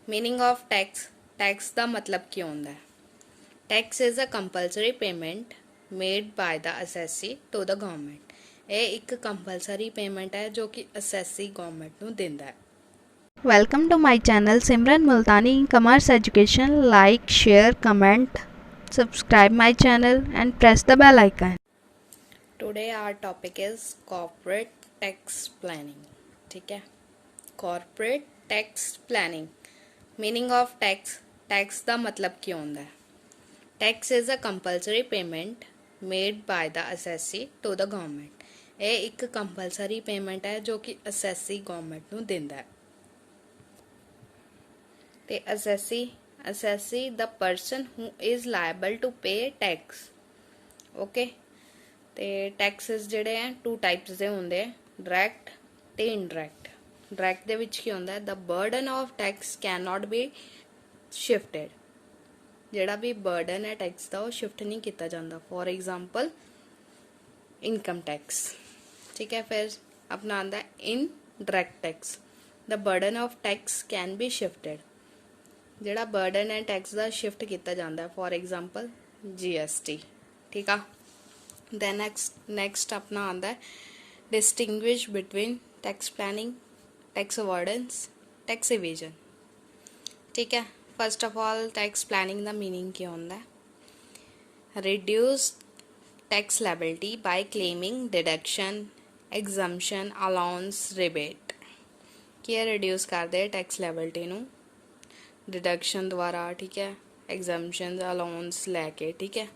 Meaning of tax tax का मतलब की होंदा है। Tax is a compulsory payment made by the assessee to the government. ये एक कंपलसरी पेमेंट है जो कि असैसी गवर्नमेंट नूं दिंदा है। Welcome to my channel Simran Multani Commerce Education. Like, share, comment, subscribe my channel and press the bell icon. Today our topic is corporate tax planning. ठीक है, corporate tax planning. Meaning of tax tax का मतलब की होंदा है। Tax is a compulsory payment made by the assessee to the government. ये एक compulsory payment है जो कि असैसी गवर्नमेंट नूं दिंदा है। ते assessee the person who is liable to pay tax. Okay, ते टैक्सेस जिहड़े हैं टू टाइप्स दे होंदे हैं, डायरैक्ट ते इनडायरैक्ट। डायरैक्ट दे विच की होंदा है, the burden of tax can not be shifted. जिहड़ा भी बर्डन है टैक्स का वो शिफ्ट नहीं किया जाता। For example income tax. ठीक है, फिर अपना आंदा है indirect tax. The burden of tax can be shifted. जिहड़ा बर्डन है टैक्स का शिफ्ट किया जाता है। For example GST। ठीक है, दैन नेक्स्ट अपना आंदा है distinguish between tax planning, tax avoidance, tax evasion. ठीक है, first of all tax planning का मीनिंग क्या होंदा है? Reduce tax liability by claiming deduction, exemption, allowance, rebate. क्या रिड्यूस करते टैक्स लायबिलिटी नूं डिडक्शन द्वारा। ठीक है, एग्जम्पशन, अलाउंस लैके। ठीक है,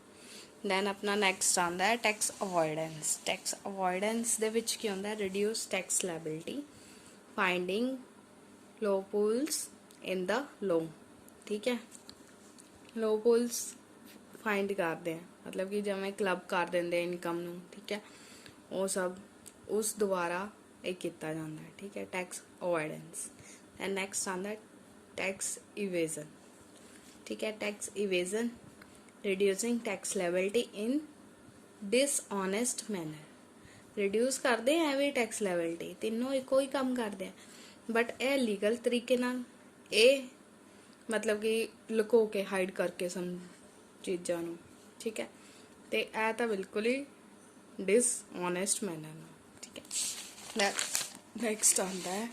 दैन अपना नैक्सट आंदा है टैक्स अवॉइडेंस। टैक्स अवॉइडेंस दे विच की होंदा है reduce tax liability, finding loopholes in the law. ठीक है, लोपहोल्स फाइंड करते हैं, मतलब कि जिवें क्लब कर देंगे इनकम नूं। ठीक है, वो सब उस द्वारा एक किया जाता है। ठीक है, टैक्स अवॉइडेंस। दैन नैक्सट आंदा है टैक्स इवेजन। ठीक है, tax evasion reducing tax liability इन डिसऑनेस्ट मैनर। रिड्यूस करते हैं भी टैक्स लायबिलिटी, तीनों इको ही काम करते हैं, बट यह लीगल तरीके नाल ये मतलब कि लुको के हाइड करके सम चीज़ों नूं। ठीक है, तो यह तो बिल्कुल ही डिसऑनेस्ट मैनर नाल। ठीक है, नैक्सट आता है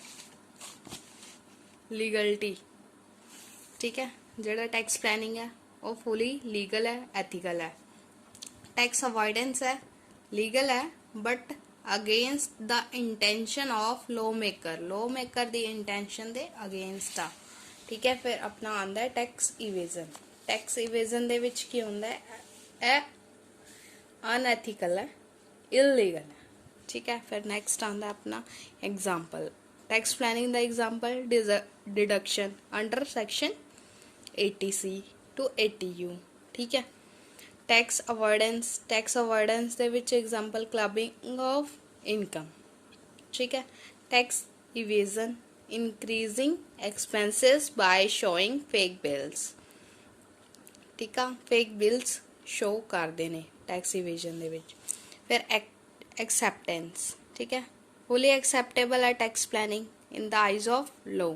लीगलिटी। ठीक है, जिहड़ा टैक्स प्लानिंग है वो फुली लीगल है, एथिकल है। टैक्स अवॉइडेंस है, लीगल है, but against the intention of law maker दी इंटेंशन दे अगेंस्ट आ। ठीक है, फिर अपना आंदा है टैक्स इवेजन। टैक्स इवेजन दे विच की होंदा है अनएथिकल है, इलीगल है। ठीक है, फिर नैक्सट आंदा है अपना example. Tax planning the example deduction under section 80C to 80U। ठीक है, टैक्स अवॉइडेंस दे विच एग्जाम्पल क्लबिंग ऑफ इनकम। ठीक है, tax evasion increasing expenses by showing fake bills. ठीक है, फेक बिल्स शो करते हैं टैक्स इवेजन दे विच। फिर एक्सैप्टेंस। ठीक है, फुली एक्सैप्टेबल है tax planning in the eyes of law.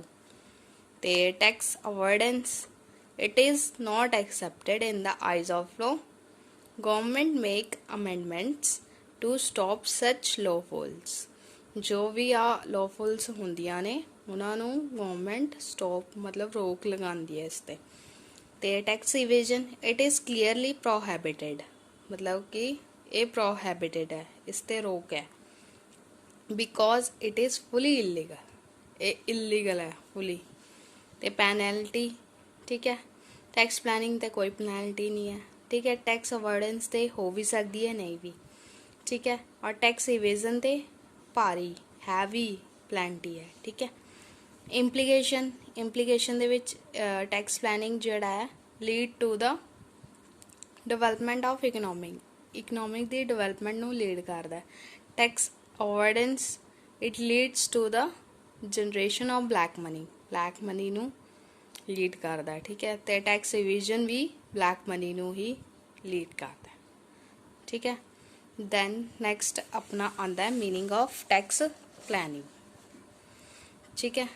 ते tax avoidance it is not accepted in the eyes of law. Government make amendments to stop such loopholes। जो भी आ loopholes ਹੁੰਦੀਆਂ ਨੇ ਉਹਨਾਂ ਨੂੰ गवर्नमेंट स्टॉप मतलब रोक लगाती है इस ते। Tax evasion it is clearly prohibited, मतलब कि ये प्रोहिबिटेड है, इस ते रोक है। Because it is fully illegal, ये इलीगल है फुली। ते पेनल्टी। ठीक है, टैक्स प्लानिंग ते कोई पेनल्टी नहीं है। ठीक है, टैक्स अवॉइडेंस ते हो भी सकती है, नहीं भी। ठीक है, और टैक्स इवेजन ते भारी हैवी पेनल्टी है। ठीक है, इंप्लीकेशन दे विच टैक्स प्लानिंग जिहड़ा है lead to the development of economic दी डिवेलपमेंट नूं लीड करदा है। Tax avoidance it leads to the generation of black money नूं लीड करता है। ठीक है, तो टैक्स इवेजन भी ब्लैक मनी नूं ही लीड करता है। ठीक है, दैन नैक्सट अपना आंदा है मीनिंग ऑफ टैक्स प्लानिंग। ठीक है,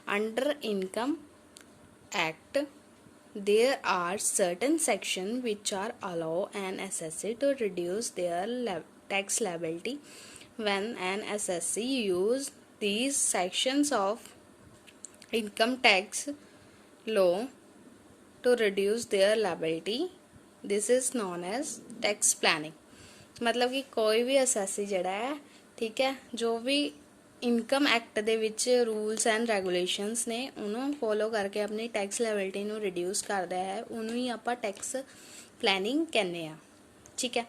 under income Act, there are certain sections which are allow an assessee to reduce their tax liability. When an assessee use these sections of income tax law to reduce their liability, this is known as tax planning. मतलब कि कोई भी assessee ਜਿਹੜਾ ਹੈ, ठीक है, जो भी ਇਨਕਮ ਐਕਟ ਦੇ ਵਿੱਚ ਰੂਲਸ ਐਂਡ ਰੈਗੂਲੇਸ਼ਨਸ ਨੇ ਉਹਨੂੰ ਫੋਲੋ ਕਰਕੇ ਆਪਣੀ ਟੈਕਸ ਲਾਇਬਿਲਿਟੀ ਨੂੰ ਰਿਡਿਊਸ ਕਰਦਾ ਹੈ, ਉਹਨੂੰ ਹੀ ਆਪਾਂ ਟੈਕਸ ਪਲੈਨਿੰਗ ਕਹਿੰਦੇ ਆ, ਠੀਕ ਹੈ।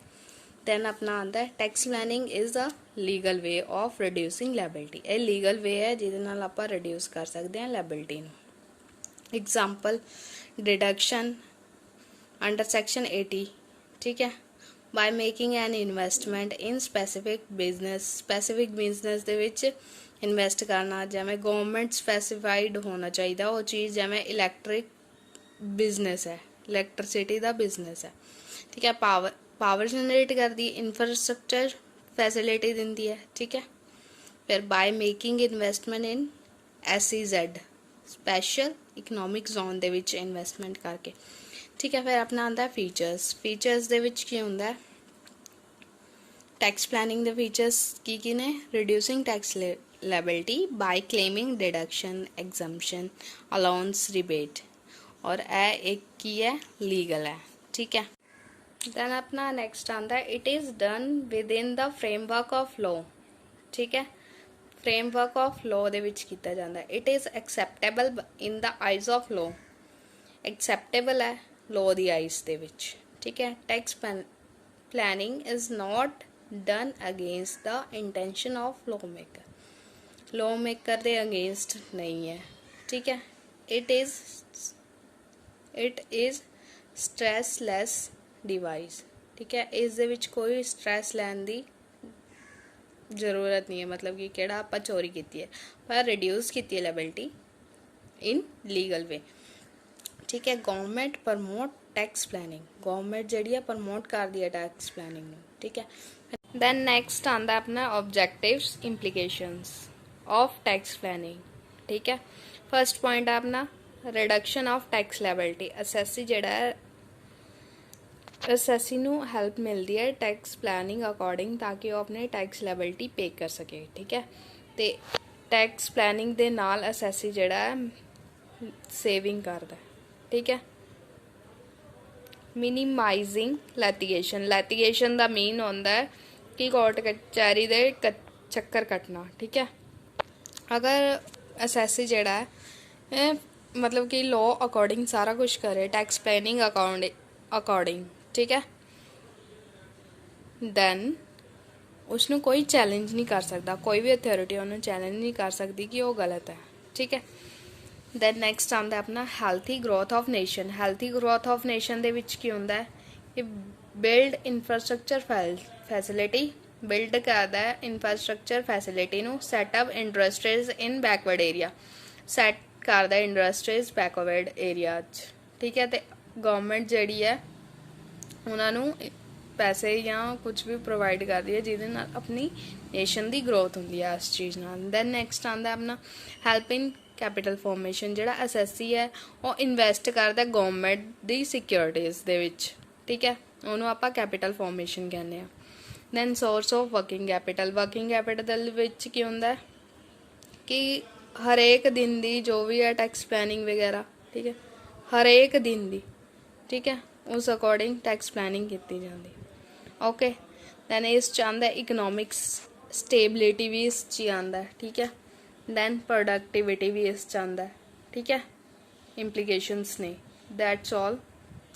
ਦੈਨ ਆਪਣਾ ਆਉਂਦਾ ਹੈ tax planning is a legal way of reducing liability. ਇਹ ਲੀਗਲ ਵੇ ਹੈ ਜਿਹਦੇ ਨਾਲ ਆਪਾਂ ਰਿਡਿਊਸ ਕਰ ਸਕਦੇ ਹਾਂ ਲਾਇਬਿਲਿਟੀ ਨੂੰ। एग्जाम्पल डिडक्शन अंडर सेक्शन 80, ठीक है, by making an investment in specific business they which invest करना, जिवें गवर्नमेंट स्पैसीफाइड होना चाहिए वो चीज़, जिवें इलैक्ट्रिक बिजनेस है, इलैक्ट्रिसिटी का बिजनेस है, ठीक है, पावर जनरेट करती है, इंफ्रास्ट्रक्चर फैसिलिटी दिंदी है, ठीक है। फिर by making investment in SEZ special economic zone they which investment करके, ठीक है। फिर अपना आंदा फीचर्स दे विच की हुंदा है टैक्स प्लैनिंग दे फीचर्स की ने, reducing tax liability by claiming deduction, exemption, allowance, rebate, और एक की है लीगल है, ठीक है। दैन अपना नेक्स्ट आंदा है it is done with in the framework of law, ठीक है, फ्रेमवर्क ऑफ लॉ ਦੇ ਵਿੱਚ ਕੀਤਾ ਜਾਂਦਾ ਹੈ। It is acceptable in the eyes of law, acceptable है लॉ दी आइज़ ਦੇ ਵਿੱਚ, ठीक है। Tax planning is not done against the intention of law maker ਦੇ अगेंस्ट नहीं है, ठीक है। इट इज़ स्ट्रैसलैस डिवाइस, ठीक है, इस ਦੇ ਵਿੱਚ कोई स्ट्रैस ਲੈਣ ਦੀ जरूरत नहीं है, मतलब कि केड़ा आप चोरी की है पर रिड्यूस की है लायबिलिटी इन लीगल वे, ठीक है। Government promote tax planning, government जी है प्रमोट कर दी है टैक्स प्लैनिंग, ठीक है। दैन नैक्सट आंदा अपना objectives implications of tax planning, ठीक है। फर्स्ट पॉइंट है अपना रिडक्शन ऑफ टैक्स लायबिलिटी। असैसी जिहड़ा है असैसी नूं हैल्प मिलती है टैक्स प्लैनिंग अकॉर्डिंग, ताकि वो अपने टैक्स लायबिलिटी पे कर सके, ठीक है। तो टैक्स प्लैनिंग दे नाल असैसी जिहड़ा है सेविंग करदा, ठीक है। मिनीमाइजिंग लैटिगेशन दा मीन होंदा है कि कोर्ट कचहरी दे चक्कर कटना, ठीक है। अगर असैसी जिहड़ा है मतलब कि लॉ अकॉर्डिंग सारा कुछ करे, टैक्स प्लैनिंग अकॉर्डिंग, ठीक है, दैन उसनों कोई चैलेंज नहीं कर सकता, कोई भी अथॉरिटी उन्होंने चैलेंज नहीं कर सकती कि वो गलत है, ठीक है। दैन नैक्सट आंदा अपना healthy growth of nation. Healthy growth of nation दे विच की हुंदा है कि बिल्ड इंफ्रास्ट्रक्चर फैसिलिटी, बिल्ड करदा है इंफ्रास्ट्रक्चर फैसिलिटी नूं, setup industries in backward area, set करदा इंडस्ट्रीज बैकवर्ड एरिया, ठीक है। तो गवर्नमेंट जिहड़ी है उन्होंने पैसे या कुछ भी प्रोवाइड कर दी है जिहदे नाल अपनी नेशन की ग्रोथ होंदी है इस चीज़ नाल। दैन नैक्सट आंदा अपना हैल्प इन कैपिटल फॉर्मेशन। जिहड़ा असैसी है वो इन्वेस्ट करदा गवर्नमेंट दी सिक्योरिटीज़ दे विच, ठीक है, उन्होंने आपां कैपिटल फॉर्मेशन कहने आ। Then source of working capital विच की हुंदा है कि हरेक दिन दी जो भी है टैक्स प्लैनिंग वगैरह, ठीक है, हरेक दिन दी, ठीक है, उस अकॉर्डिंग टैक्स प्लैनिंग की जाती, ओके। दैन इस आंदा इकनॉमिक्स स्टेबिलिटी भी इस च आंदा है, ठीक है। दैन प्रोडक्टिविटी भी इस आंदा है, ठीक है। इंप्लीकेशंस ने, that's all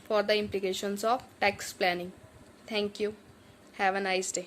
for the implications of tax planning. Thank you, have a nice day.